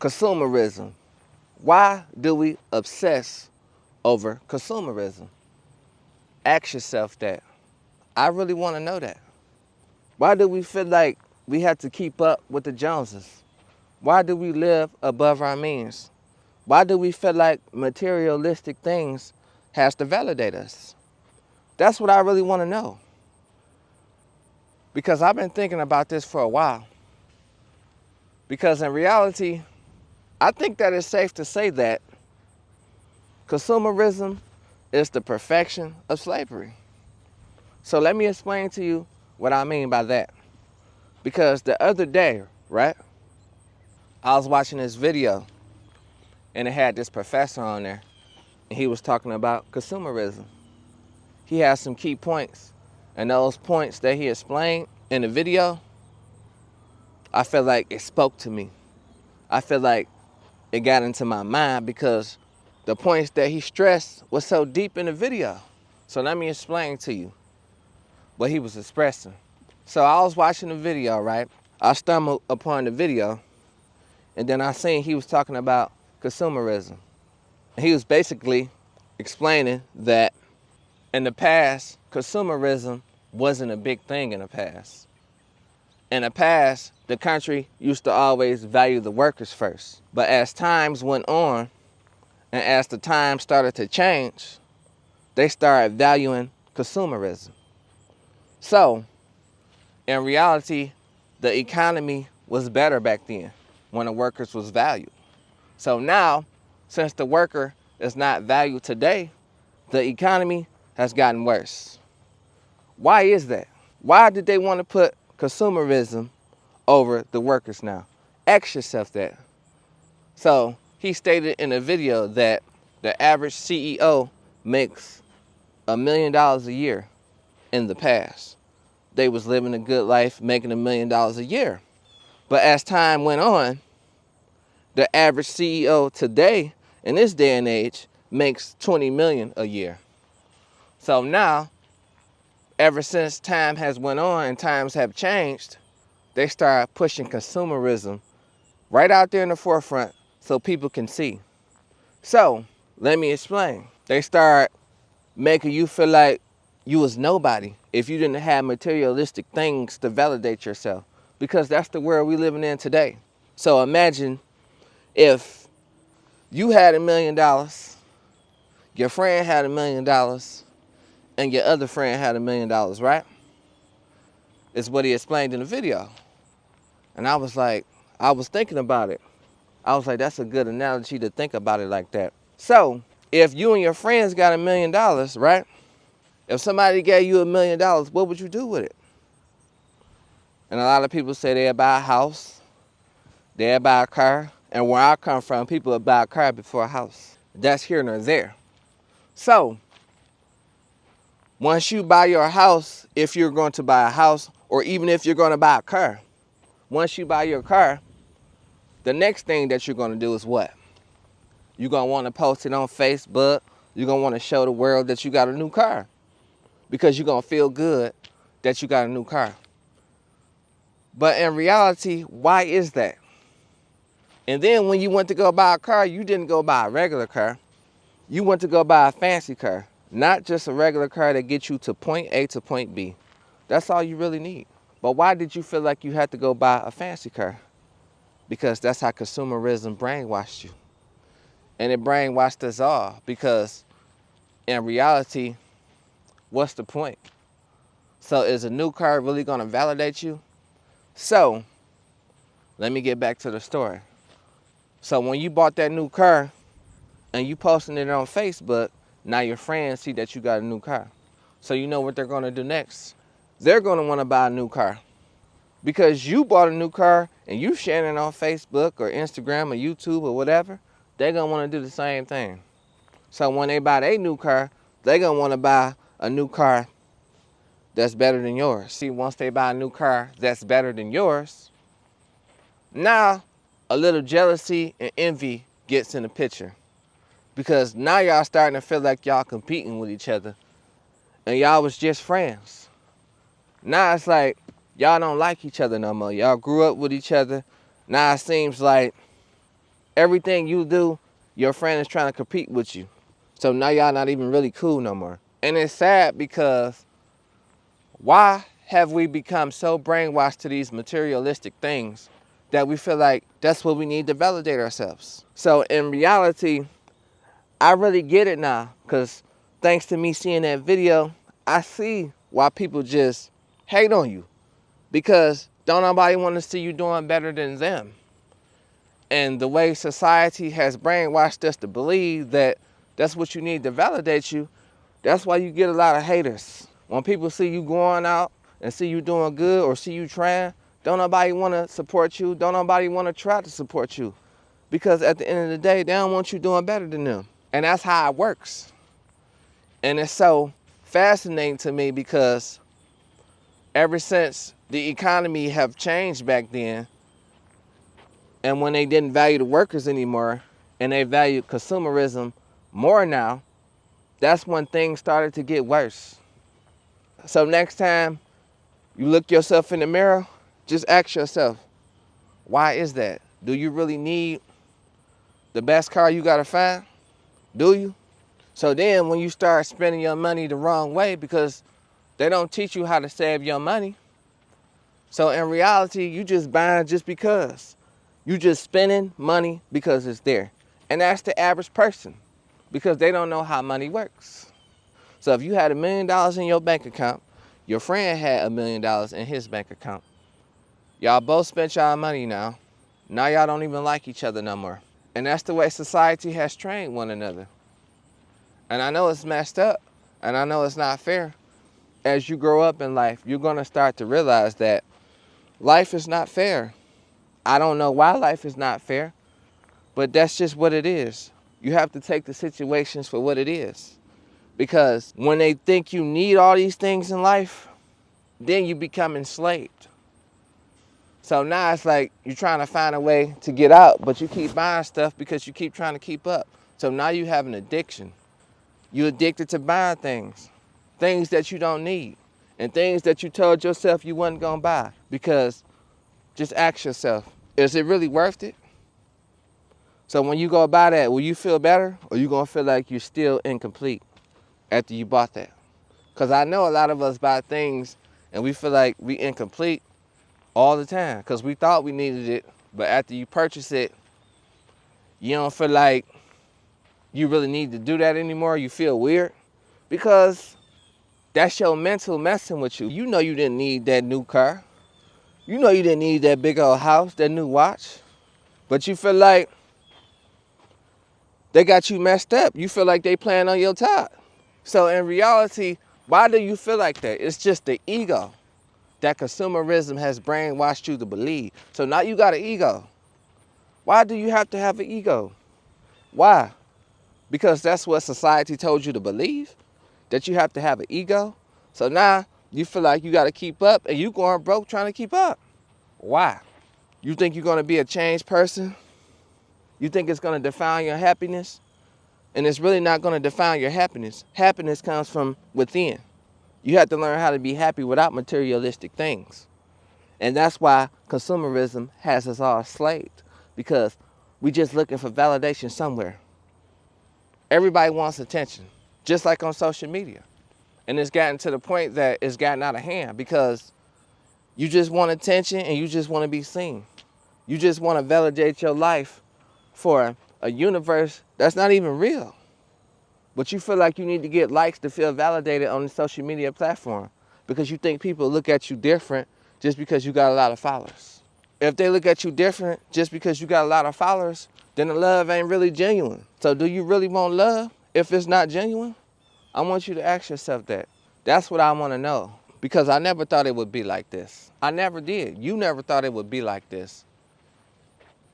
Consumerism. Why do we obsess over consumerism? Ask yourself that. I really want to know that. Why do we feel like we have to keep up with the Joneses? Why do we live above our means? Why do we feel like materialistic things has to validate us? That's what I really want to know. Because I've been thinking about this for a while. Because in reality, I think that it's safe to say that consumerism is the perfection of slavery. So let me explain to you what I mean by that. Because the other day, right, I was watching this video and it had this professor on there and he was talking about consumerism. He had some key points, and those points that he explained in the video, I feel like it spoke to me. I feel like it got into my mind because the points that he stressed was so deep in the video. So let me explain to you what he was expressing. So I was watching the video, right? I stumbled upon the video, and then I seen he was talking about consumerism. He was basically explaining that in the past, consumerism wasn't a big thing in the past. In the past, the country used to always value the workers first. But as times went on, and as the times started to change, they started valuing consumerism. So, in reality, the economy was better back then when the workers was valued. So now, since the worker is not valued today, the economy has gotten worse. Why is that? Why did they want to put consumerism over the workers now? Ask yourself that. So he stated in a video that the average CEO makes $1 million a year in the past. They was living a good life, making $1 million a year. But as time went on, the average CEO today, in this day and age, makes $20 million a year. So now, ever since time has went on and times have changed, they start pushing consumerism right out there in the forefront so people can see. So, let me explain. They start making you feel like you was nobody if you didn't have materialistic things to validate yourself, because that's the world we living in today. So imagine if you had $1 million, your friend had $1 million, and your other friend had $1 million, right? It's what he explained in the video. And I was thinking about it. I was like, that's a good analogy to think about it like that. So, if you and your friends got $1 million, right? If somebody gave you $1 million, what would you do with it? And a lot of people say they'll buy a house, they'll buy a car. And where I come from, people will buy a car before a house. That's here nor there. So, once you buy your house, if you're going to buy a house, or even if you're going to buy a car, once you buy your car, the next thing that you're going to do is what? You're going to want to post it on Facebook. You're going to want to show the world that you got a new car, because you're going to feel good that you got a new car. But in reality, why is that? And then when you went to go buy a car, you didn't go buy a regular car. You went to go buy a fancy car, not just a regular car that gets you to point A to point B. That's all you really need. But why did you feel like you had to go buy a fancy car? Because that's how consumerism brainwashed you. And it brainwashed us all, because in reality, what's the point? So is a new car really going to validate you? So let me get back to the story. So when you bought that new car and you posting it on Facebook, now your friends see that you got a new car. So you know what they're going to do next? They're going to want to buy a new car. Because you bought a new car and you sharing it on Facebook or Instagram or YouTube or whatever, they're going to want to do the same thing. So when they buy their new car, they're going to want to buy a new car that's better than yours. See, once they buy a new car that's better than yours, now a little jealousy and envy gets in the picture. Because now y'all starting to feel like y'all competing with each other. And y'all was just friends. Now it's like y'all don't like each other no more. Y'all grew up with each other. Now it seems like Everything you do, your friend is trying to compete with you. So now y'all not even really cool no more. And it's sad because why have we become so brainwashed to these materialistic things that we feel like that's what we need to validate ourselves? So in reality, I really get it now, because thanks to me seeing that video, I see why people just hate on you, because don't nobody want to see you doing better than them. And the way society has brainwashed us to believe that that's what you need to validate you, that's why you get a lot of haters. When people see you going out and see you doing good or see you trying, don't nobody want to support you. Don't nobody want to try to support you, because at the end of the day, they don't want you doing better than them. And that's how it works. And it's so fascinating to me because ever since the economy have changed back then, and when they didn't value the workers anymore and they valued consumerism more now, that's when things started to get worse. So next time you look yourself in the mirror, just ask yourself, why is that? Do you really need the best car you gotta find? Do you? So then when you start spending your money the wrong way, because they don't teach you how to save your money. So in reality, you just buying just because. You just spending money because it's there. And that's the average person, because they don't know how money works. So if you had $1 million in your bank account, your friend had $1 million in his bank account. Y'all both spent y'all money now. Now y'all don't even like each other no more. And that's the way society has trained one another. And I know it's messed up, and I know it's not fair. As you grow up in life, you're gonna start to realize that life is not fair. I don't know why life is not fair, but that's just what it is. You have to take the situations for what it is. Because when they think you need all these things in life, then you become enslaved. So now it's like you're trying to find a way to get out, but you keep buying stuff because you keep trying to keep up. So now you have an addiction. You're addicted to buying things that you don't need, and things that you told yourself you wasn't gonna buy. Because just ask yourself, is it really worth it? So when you go buy that, will you feel better, or you gonna feel like you're still incomplete after you bought that? Because I know a lot of us buy things and we feel like we incomplete all the time because we thought we needed it, but after you purchase it, you don't feel like you really need to do that anymore. You feel weird because that's your mental messing with you. You know you didn't need that new car. You know you didn't need that big old house, that new watch, but you feel like they got you messed up. You feel like they playing on your top. So in reality, why do you feel like that? It's just the ego that consumerism has brainwashed you to believe. So now you got an ego. Why do you have to have an ego? Why? Because that's what society told you to believe, that you have to have an ego. So now you feel like you got to keep up, and you going broke trying to keep up. Why? You think you're going to be a changed person? You think it's going to define your happiness? And it's really not going to define your happiness. Happiness comes from within. You have to learn how to be happy without materialistic things. And that's why consumerism has us all enslaved, because we just looking for validation somewhere. Everybody wants attention, just like on social media. And it's gotten to the point that it's gotten out of hand because you just want attention and you just want to be seen. You just want to validate your life for a universe that's not even real. But you feel like you need to get likes to feel validated on the social media platform because you think people look at you different just because you got a lot of followers. If they look at you different just because you got a lot of followers, then the love ain't really genuine. So do you really want love if it's not genuine? I want you to ask yourself that. That's what I want to know, because I never thought it would be like this. I never did. You never thought it would be like this.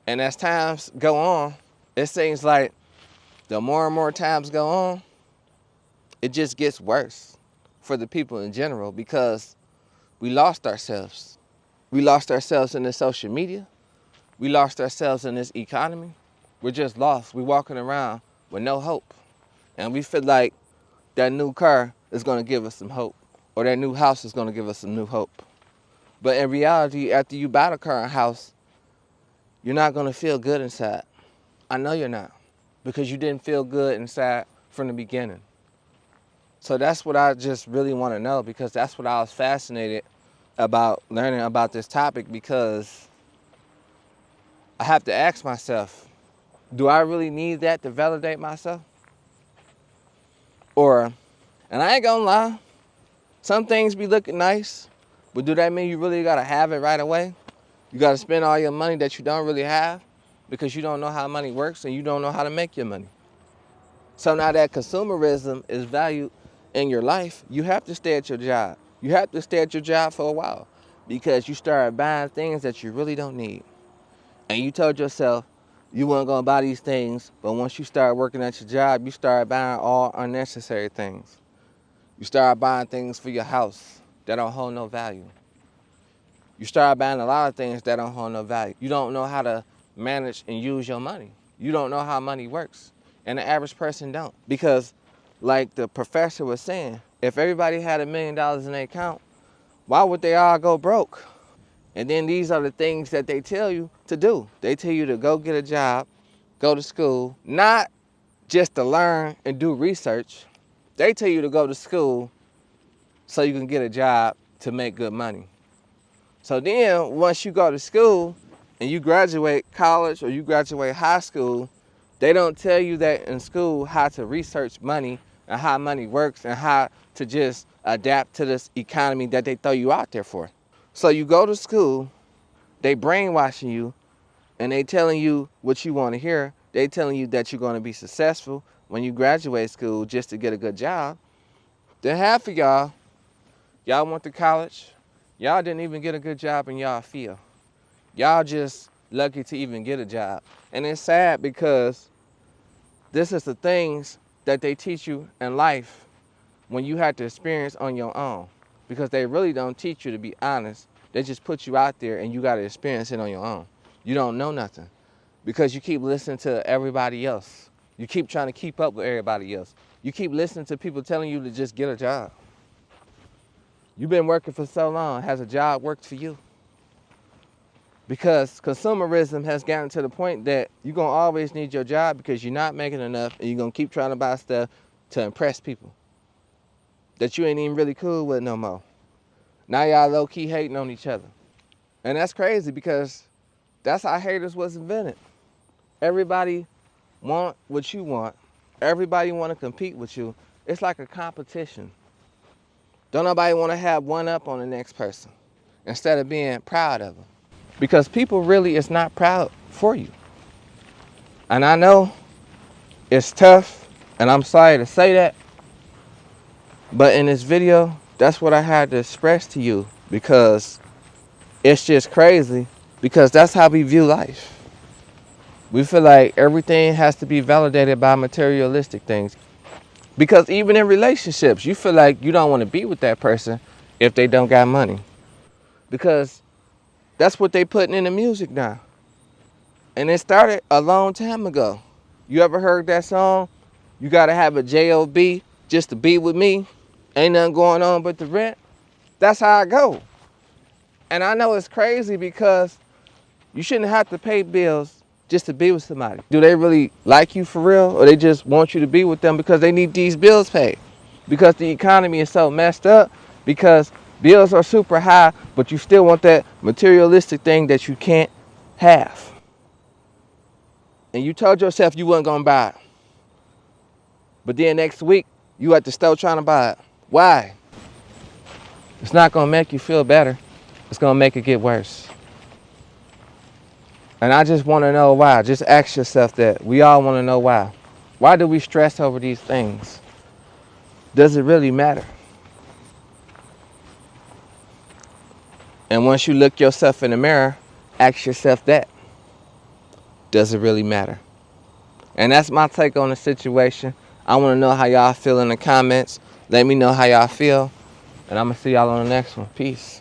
And as times go on, it seems like the more and more times go on, it just gets worse for the people in general, because we lost ourselves. We lost ourselves in this social media. We lost ourselves in this economy. We're just lost. We're walking around with no hope. And we feel like that new car is going to give us some hope, or that new house is going to give us some new hope. But in reality, after you buy the car and house, you're not going to feel good inside. I know you're not, because you didn't feel good inside from the beginning. So that's what I just really want to know, because that's what I was fascinated about learning about this topic, because I have to ask myself, do I really need that to validate myself? Or, and I ain't gonna lie, some things be looking nice, but do that mean you really gotta have it right away? You gotta spend all your money that you don't really have because you don't know how money works and you don't know how to make your money. So now that consumerism is valued in your life, you have to stay at your job. You have to stay at your job for a while because you start buying things that you really don't need. And you told yourself you weren't gonna buy these things, but once you start working at your job, you start buying all unnecessary things. You start buying things for your house that don't hold no value. You start buying a lot of things that don't hold no value. You don't know how to manage and use your money. You don't know how money works. And the average person don't. Because like the professor was saying, if everybody had $1 million in their account, why would they all go broke? And then these are the things that they tell you to do. They tell you to go get a job, go to school, not just to learn and do research. They tell you to go to school so you can get a job to make good money. So then once you go to school and you graduate college or you graduate high school, they don't tell you that in school how to research money and how money works and how to just adapt to this economy that they throw you out there for. So you go to school, they brainwashing you, and they telling you what you want to hear. They telling you that you're going to be successful when you graduate school just to get a good job. Then half of y'all went to college. Y'all didn't even get a good job in y'all field. Y'all just lucky to even get a job. And it's sad because this is the things that they teach you in life when you have to experience on your own. Because they really don't teach you to be honest. They just put you out there and you got to experience it on your own. You don't know nothing because you keep listening to everybody else. You keep trying to keep up with everybody else. You keep listening to people telling you to just get a job. You've been working for so long. Has a job worked for you? Because consumerism has gotten to the point that you're going to always need your job because you're not making enough and you're going to keep trying to buy stuff to impress people that you ain't even really cool with no more. Now y'all low-key hating on each other. And that's crazy because that's how haters was invented. Everybody want what you want. Everybody want to compete with you. It's like a competition. Don't nobody want to have one up on the next person instead of being proud of them. Because people really is not proud for you. And I know it's tough, and I'm sorry to say that, but in this video, that's what I had to express to you because it's just crazy because that's how we view life. We feel like everything has to be validated by materialistic things. Because even in relationships, you feel like you don't want to be with that person if they don't got money. Because that's what they putting in the music now. And it started a long time ago. You ever heard that song? You gotta have a J.O.B. just to be with me. Ain't nothing going on but the rent. That's how I go. And I know it's crazy because you shouldn't have to pay bills just to be with somebody. Do they really like you for real? Or they just want you to be with them because they need these bills paid? Because the economy is so messed up? Because bills are super high, but you still want that materialistic thing that you can't have. And you told yourself you wasn't gonna buy it. But then next week, you at the store trying to buy it. Why? It's not gonna make you feel better. It's gonna make it get worse. And I just wanna know why. Just ask yourself that. We all wanna know why. Why do we stress over these things? Does it really matter? And once you look yourself in the mirror, ask yourself that. Does it really matter? And that's my take on the situation. I want to know how y'all feel in the comments. Let me know how y'all feel. And I'm going to see y'all on the next one. Peace.